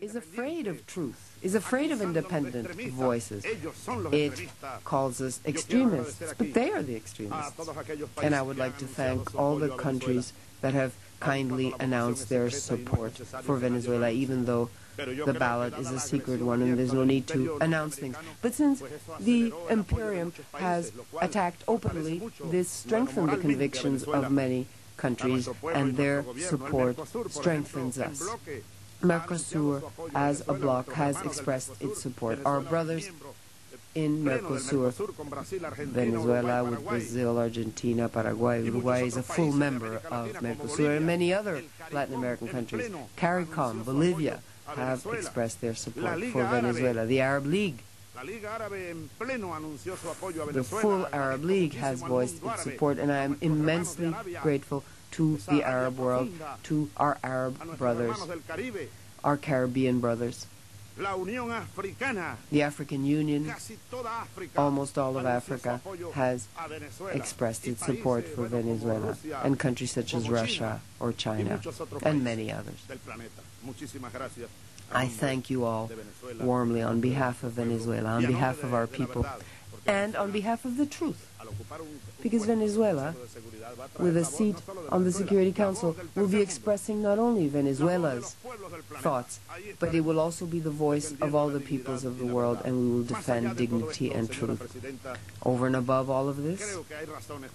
is afraid of truth, is afraid of independent voices. It calls us extremists, but they are the extremists. And I would like to thank all the countries that have kindly announced their support for Venezuela, even though the ballot is a secret one and there's no need to announce things. But since the Imperium has attacked openly, this strengthened the convictions of many countries, and their support strengthens us. Mercosur, as a bloc, has expressed its support. Our brothers in Mercosur, Venezuela with Brazil, Argentina, Paraguay, Uruguay is a full member of Mercosur, and many other Latin American countries, CARICOM, Bolivia, have expressed their support for Venezuela. The Arab League, the full Arab League has voiced its support, and I am immensely grateful to the Arab world, to our Arab brothers, our Caribbean brothers. The African Union, almost all of Africa, has expressed its support for Venezuela, and countries such as Russia or China, and many others. I thank you all warmly on behalf of Venezuela, on behalf of our people, and on behalf of the truth. Because Venezuela, with a seat on the Security Council, will be expressing not only Venezuela's thoughts, but it will also be the voice of all the peoples of the world, and we will defend dignity and truth. Over and above all of this,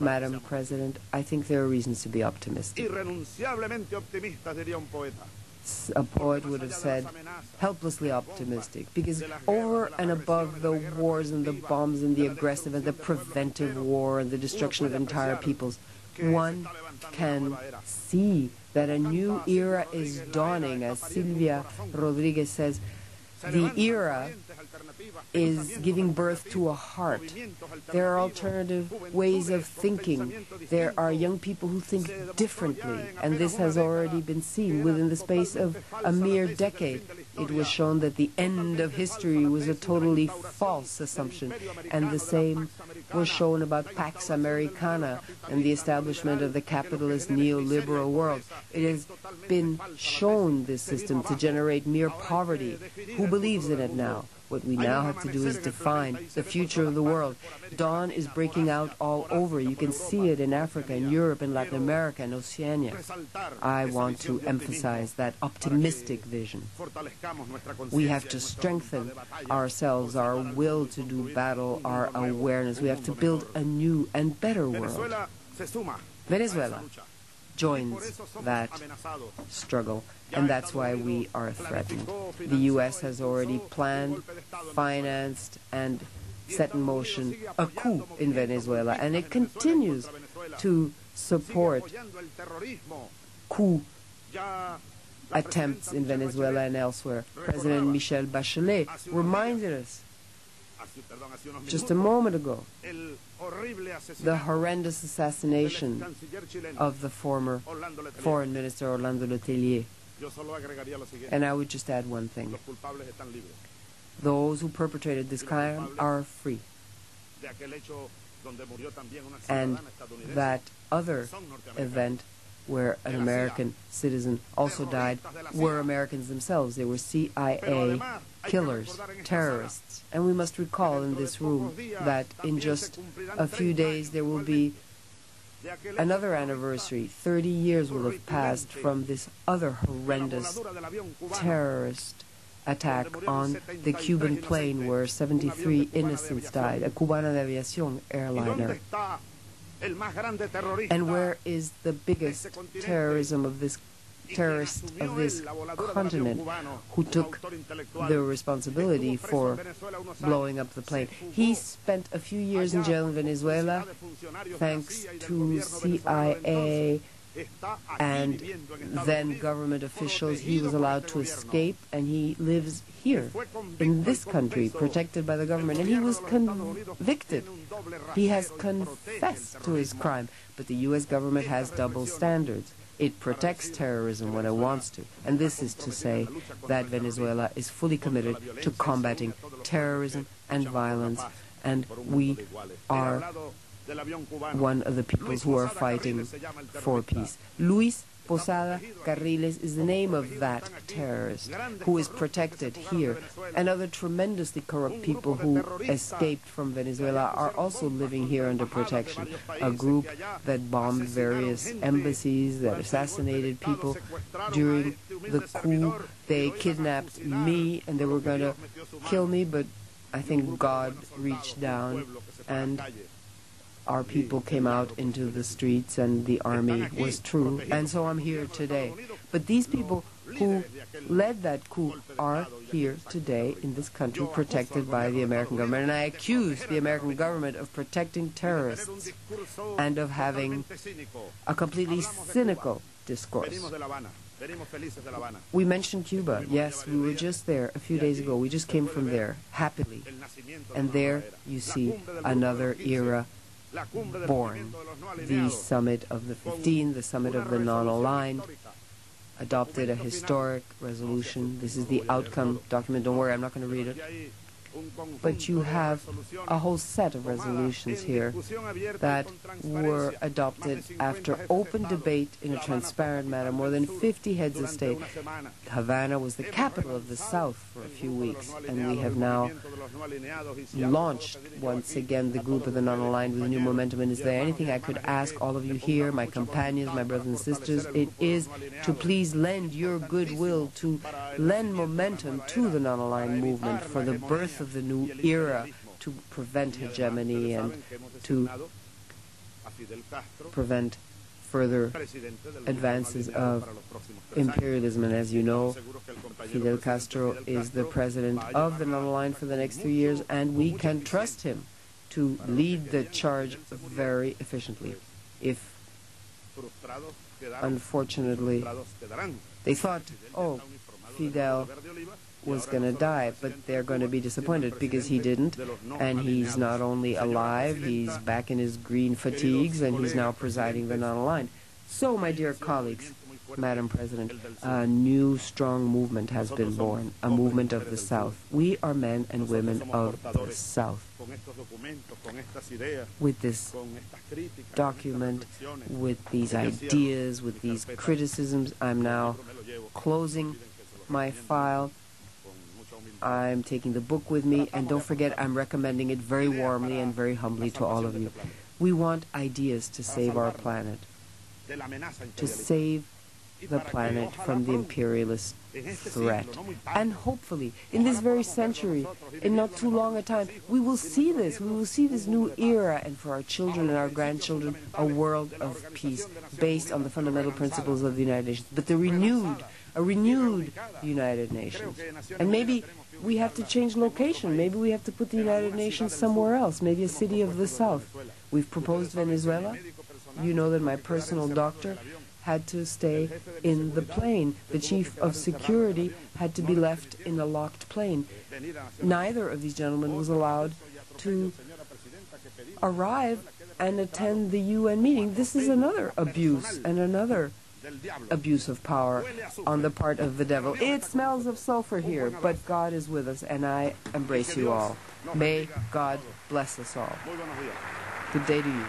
Madam President, I think there are reasons to be optimistic. A poet would have said, helplessly optimistic, because over and above the wars and the bombs and the aggressive and the preventive war and the destruction of entire peoples, one can see that a new era is dawning. As Silvia Rodriguez says, the era is giving birth to a heart. There are alternative ways of thinking. There are young people who think differently, and this has already been seen. Within the space of a mere decade, it was shown that the end of history was a totally false assumption, and the same was shown about Pax Americana and the establishment of the capitalist neoliberal world. It has been shown, this system, to generate mere poverty. Who believes in it now? What we now have to do is define the future of the world. Dawn is breaking out all over. You can see it in Africa, in Europe, in Latin America, and Oceania. I want to emphasize that optimistic vision. We have to strengthen ourselves, our will to do battle, our awareness. We have to build a new and better world. Venezuela joins that struggle, and that's why we are threatened. The U.S. has already planned, financed, and set in motion a coup in Venezuela, and it continues to support coup attempts in Venezuela and elsewhere. President Michelle Bachelet reminded us just a moment ago the horrendous assassination of the former Foreign Minister Orlando Letelier. And I would just add one thing. Those who perpetrated this crime are free. And that other event where an American citizen also died were Americans themselves. They were CIA killers, terrorists. And we must recall in this room that in just a few days there will be another anniversary. 30 years will have passed from this other horrendous terrorist attack on the Cuban plane where 73 innocents died, a Cubana de Aviación airliner. And where is the biggest terrorism of this terrorist of this continent who took the responsibility for blowing up the plane? He spent a few years in jail in Venezuela thanks to CIA and then government officials. He was allowed to escape, and he lives here in this country, protected by the government, and he was convicted. He has confessed to his crime, but the U.S. government has double standards. It protects terrorism when it wants to, and this is to say that Venezuela is fully committed to combating terrorism and violence, and we are one of the peoples who are fighting for peace. Luis Posada Carriles is the name of that terrorist who is protected here. And other tremendously corrupt people who escaped from Venezuela are also living here under protection. A group that bombed various embassies, that assassinated people. During the coup, they kidnapped me and they were going to kill me, but I think God reached down and our people came out into the streets and the army was true. And so I'm here today. But these people who led that coup are here today in this country protected by the American government. And I accuse the American government of protecting terrorists and of having a completely cynical discourse. We mentioned Cuba. Yes, we were just there a few days ago. We just came from there, happily. And there you see another era born. The Summit of the 15, the Summit of the Non-Aligned, adopted a historic resolution. This is the outcome document. Don't worry, I'm not going to read it. But you have a whole set of resolutions here that were adopted after open debate in a transparent manner. More than 50 heads of state. Havana was the capital of the South for a few weeks, and we have now launched once again the group of the non-aligned with new momentum. And is there anything I could ask all of you here, my companions, my brothers and sisters? It is to please lend your goodwill, to lend momentum to the non-aligned movement for the birth of the new era, to prevent hegemony and to prevent further advances of imperialism. And as you know, Fidel Castro is the president of the non-aligned for the next 3 years, and we can trust him to lead the charge very efficiently. If, unfortunately, they thought, oh, Fidel was going to die, but they're going to be disappointed because he didn't, and he's not only alive, he's back in his green fatigues, and he's now presiding the non-aligned. So, my dear colleagues, Madam President, a new strong movement has been born, a movement of the South. We are men and women of the South. With this document, with these ideas, with these criticisms, I'm now closing my file. I'm taking the book with me, and don't forget, I'm recommending it very warmly and very humbly to all of you. We want ideas to save our planet, to save the planet from the imperialist threat. And hopefully, in this very century, in not too long a time, we will see this. We will see this new era, and for our children and our grandchildren, a world of peace based on the fundamental principles of the United Nations. But a renewed United Nations. And maybe we have to change location. Maybe we have to put the United Nations somewhere else, maybe a city of the South. We've proposed Venezuela. You know that my personal doctor had to stay in the plane. The chief of security had to be left in a locked plane. Neither of these gentlemen was allowed to arrive and attend the UN meeting. This is another abuse and another abuse of power on the part of the devil. It smells of sulfur here, but God is with us, and I embrace you all. May God bless us all. Good day to you.